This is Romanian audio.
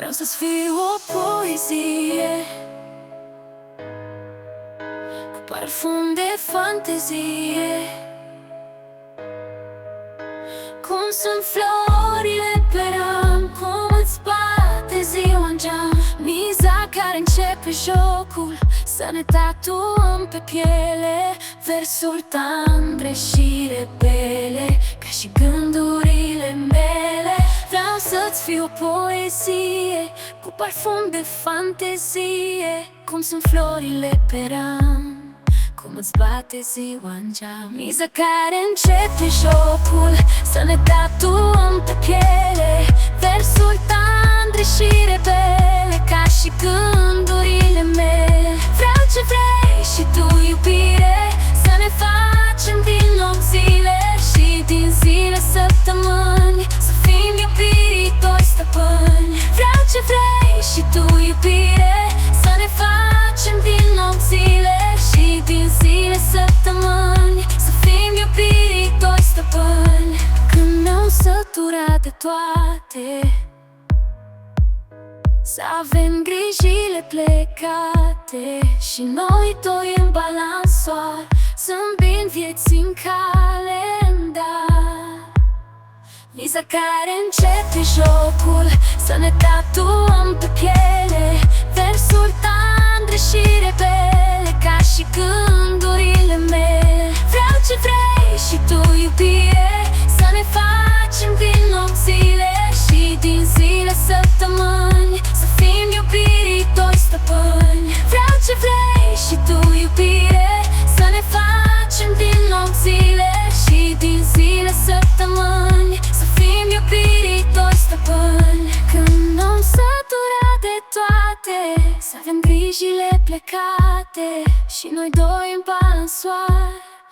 Vreau să-ți fiu o poezie cu parfum de fantezie, cum sunt florile pe ram, cum îți bate ziua în geam. Miza care începe jocul, să ne tatuăm pe piele versuri tandre și rebele, ca și gândurile mele. Vreau să-ți fiu o poezie cu parfum de fantezie, cum sunt florile pe ram, cum îți bate ziua în geam. Miza care începe jocul, să ne tatuăm pe piele versuri tandre și rebele, ca și gândurile mele. Vreau ce vrei și tu, iubire, să ne facem din nopți zile și din zile săptămâni, să fim iubirii doi stăpâni. Vreau ce vrei și tu, iubire, să ne facem din nopți zile și din zile săptămâni, să fim iubirii doi stăpâni. Când ne-am săturat de toate, să avem grijile plecate și noi doi în balansoar, zâmbind vieții în calendar. Miza care începe jocul, să ne tatuăm pe piele versuri tandre și rebele, ca și gândurile mele. Vreau ce vrei și tu, iubire, să ne facem din nopți zile și din zile săptămâni, să fim iubirii doi stăpâni. Vreau ce vrei și tu, iubire, să ne facem din nopți zile și din zile săptămâni, să fim iubirii doi stăpâni. Când n-am săturat de toate, să avem grijile plecate și noi doi în balansoar,